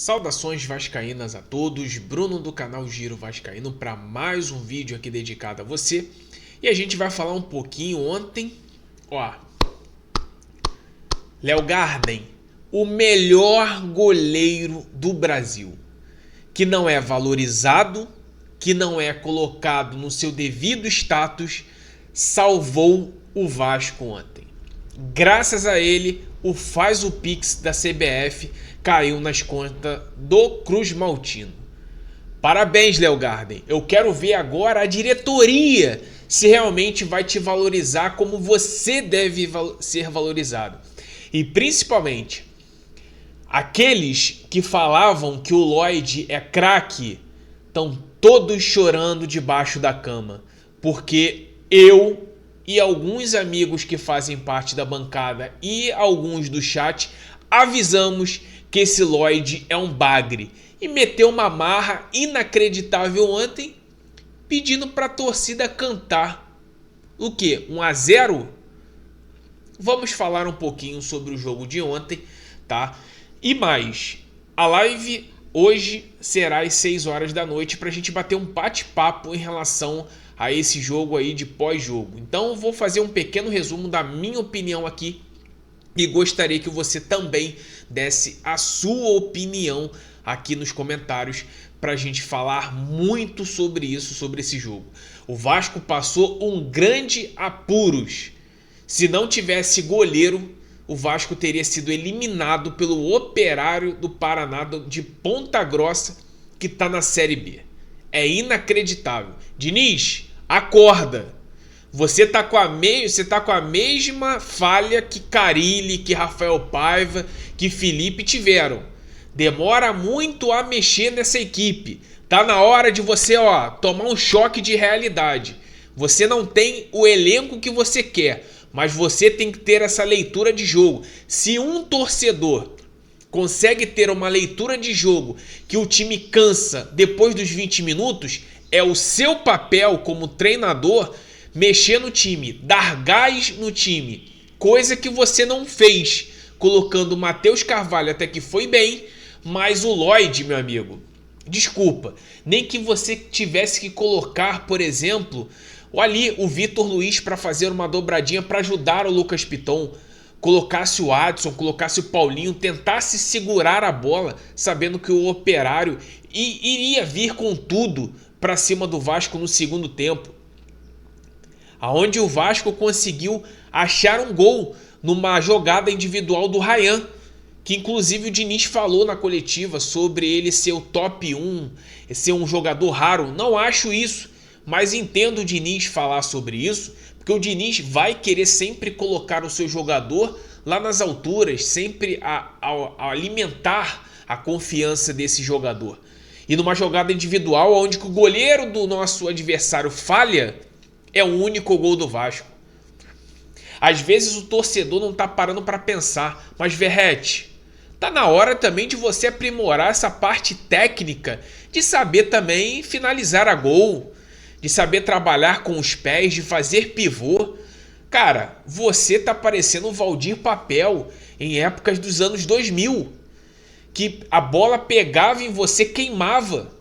Saudações vascaínas a todos, Bruno do canal Giro Vascaíno para mais um vídeo aqui dedicado a você. E a gente vai falar um pouquinho ontem, Léo Garden, o melhor goleiro do Brasil, que não é valorizado, que não é colocado no seu devido status, salvou o Vasco ontem. Graças a ele, o Faz o Pix da CBF caiu nas contas do Cruz Maltino. Parabéns, Léo Garden. Eu quero ver agora a diretoria se realmente vai te valorizar como você deve ser valorizado. E principalmente, aqueles que falavam que o Lloyd é craque estão todos chorando debaixo da cama. Porque eu e alguns amigos que fazem parte da bancada e alguns do chat avisamos que esse Lloyd é um bagre e meteu uma marra inacreditável ontem, pedindo para a torcida cantar. O quê? 1-0? Vamos falar um pouquinho sobre o jogo de ontem, tá? E mais, a live hoje será às 6 horas da noite para a gente bater um bate-papo em relação a esse jogo aí de pós-jogo. Então eu vou fazer um pequeno resumo da minha opinião aqui e gostaria que você também desse a sua opinião aqui nos comentários para a gente falar muito sobre isso, sobre esse jogo. O Vasco passou um grande apuros. Se não tivesse goleiro, o Vasco teria sido eliminado pelo Operário do Paraná de Ponta Grossa, que está na Série B. É inacreditável. Diniz, acorda. Você tá com a mesma falha que Carille, que Rafael Paiva, que Felipe tiveram. Demora muito a mexer nessa equipe. Tá na hora de você, tomar um choque de realidade. Você não tem o elenco que você quer, mas você tem que ter essa leitura de jogo. Se um torcedor consegue ter uma leitura de jogo que o time cansa depois dos 20 minutos, é o seu papel como treinador mexer no time, dar gás no time, coisa que você não fez, colocando o Matheus Carvalho até que foi bem, mas o Lloyd, meu amigo, desculpa, nem que você tivesse que colocar, por exemplo, o Vitor Luiz para fazer uma dobradinha para ajudar o Lucas Piton, colocasse o Adson, colocasse o Paulinho, tentasse segurar a bola, sabendo que o Operário iria vir com tudo para cima do Vasco no segundo tempo, aonde o Vasco conseguiu achar um gol numa jogada individual do Ryan, que inclusive o Diniz falou na coletiva sobre ele ser o top 1, ser um jogador raro. Não acho isso, mas entendo o Diniz falar sobre isso, porque o Diniz vai querer sempre colocar o seu jogador lá nas alturas, sempre a alimentar a confiança desse jogador. E numa jogada individual, onde o goleiro do nosso adversário falha, é o único gol do Vasco. Às vezes o torcedor não tá parando para pensar, mas Verrete, tá na hora também de você aprimorar essa parte técnica, de saber também finalizar a gol, de saber trabalhar com os pés, de fazer pivô. Cara, você tá parecendo o Valdir Papel em épocas dos anos 2000, que a bola pegava em você, queimava.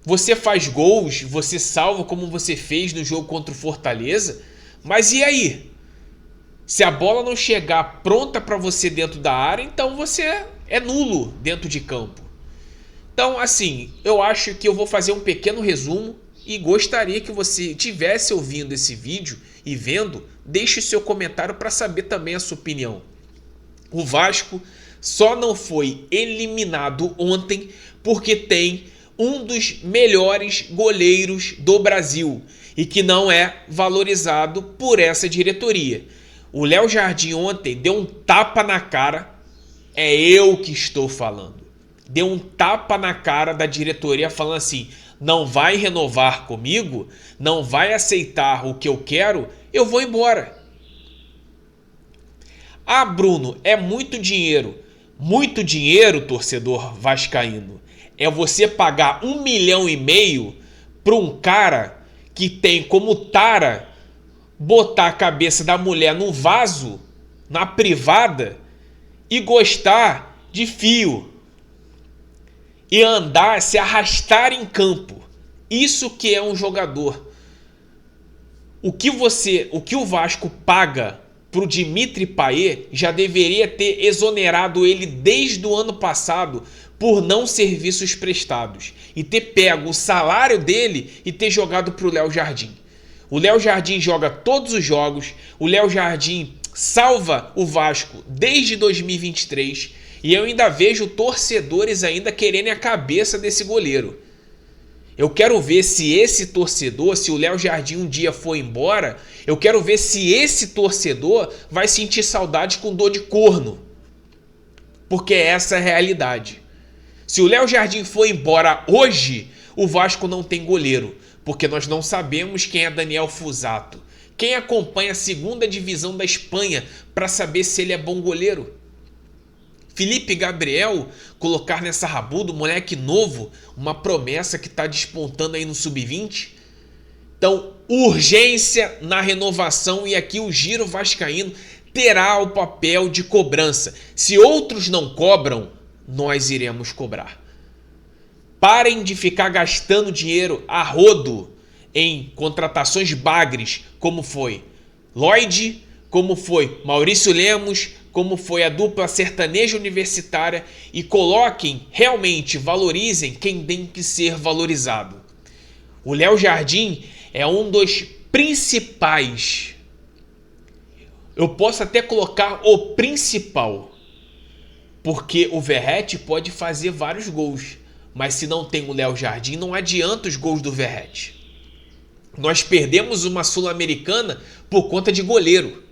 Você faz gols, você salva como você fez no jogo contra o Fortaleza, mas e aí? Se a bola não chegar pronta para você dentro da área, então você é nulo dentro de campo. Então, assim, eu acho que eu vou fazer um pequeno resumo e gostaria que você estivesse ouvindo esse vídeo e vendo, deixe o seu comentário para saber também a sua opinião. O Vasco só não foi eliminado ontem porque tem um dos melhores goleiros do Brasil e que não é valorizado por essa diretoria. O Léo Jardim ontem deu um tapa na cara, é eu que estou falando, deu um tapa na cara da diretoria falando assim, não vai renovar comigo, não vai aceitar o que eu quero, eu vou embora. Ah, Bruno, é muito dinheiro, torcedor vascaíno. É você pagar 1,5 milhão para um cara que tem como tara botar a cabeça da mulher no vaso, na privada, e gostar de fio. e andar, se arrastar em campo. Isso que é um jogador. O que o Vasco paga pro Dimitri Payet já deveria ter exonerado ele desde o ano passado por não serviços prestados e ter pego o salário dele e ter jogado pro Léo Jardim. O Léo Jardim joga todos os jogos, o Léo Jardim salva o Vasco desde 2023 e eu ainda vejo torcedores ainda querendo a cabeça desse goleiro. Eu quero ver se esse torcedor, se o Léo Jardim um dia for embora, eu quero ver se esse torcedor vai sentir saudade com dor de corno. Porque essa é a realidade. Se o Léo Jardim for embora hoje, o Vasco não tem goleiro. Porque nós não sabemos quem é Daniel Fusato. Quem acompanha a segunda divisão da Espanha para saber se ele é bom goleiro? Felipe Gabriel, colocar nessa rabuda, moleque novo, uma promessa que está despontando aí no sub-20. Então, urgência na renovação e aqui o Giro Vascaíno terá o papel de cobrança. Se outros não cobram, nós iremos cobrar. Parem de ficar gastando dinheiro a rodo em contratações bagres, como foi Lloyd, como foi Maurício Lemos, como foi a dupla sertaneja universitária e coloquem, realmente valorizem quem tem que ser valorizado. O Léo Jardim é um dos principais. Eu posso até colocar o principal, porque o Verratti pode fazer vários gols, mas se não tem o Léo Jardim, não adianta os gols do Verratti. Nós perdemos uma Sul-Americana por conta de goleiro.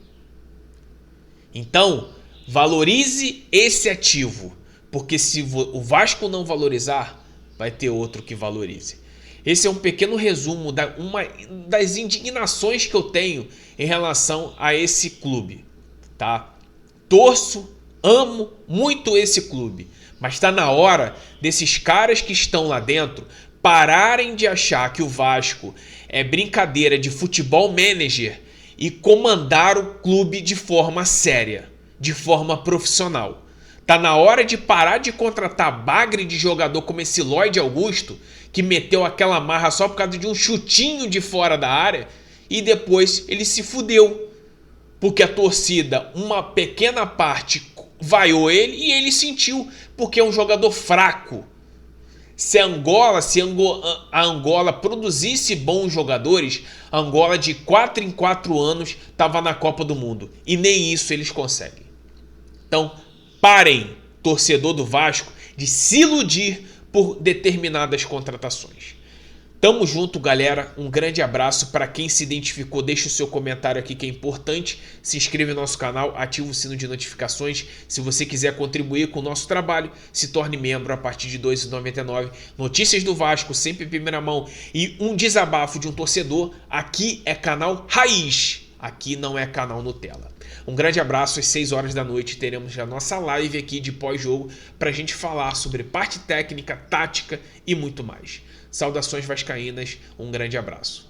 Então, valorize esse ativo, porque se o Vasco não valorizar, vai ter outro que valorize. Esse é um pequeno resumo uma das indignações que eu tenho em relação a esse clube, tá? Torço, amo muito esse clube, mas está na hora desses caras que estão lá dentro pararem de achar que o Vasco é brincadeira de futebol manager e comandar o clube de forma séria, de forma profissional. Tá na hora de parar de contratar bagre de jogador como esse Lloyd Augusto, que meteu aquela marra só por causa de um chutinho de fora da área e depois ele se fudeu. Porque a torcida, uma pequena parte, vaiou ele e ele sentiu, porque é um jogador fraco. Se a Angola produzisse bons jogadores, a Angola de 4 em 4 anos estava na Copa do Mundo. E nem isso eles conseguem. Então, parem, torcedor do Vasco, de se iludir por determinadas contratações. Tamo junto, galera. Um grande abraço. Para quem se identificou, deixa o seu comentário aqui que é importante. Se inscreva no nosso canal, ativa o sino de notificações. Se você quiser contribuir com o nosso trabalho, se torne membro a partir de R$ 2,99. Notícias do Vasco, sempre em primeira mão. E um desabafo de um torcedor. Aqui é canal Raiz. Aqui não é canal Nutella. Um grande abraço. Às 6 horas da noite teremos a nossa live aqui de pós-jogo para a gente falar sobre parte técnica, tática e muito mais. Saudações vascaínas, um grande abraço.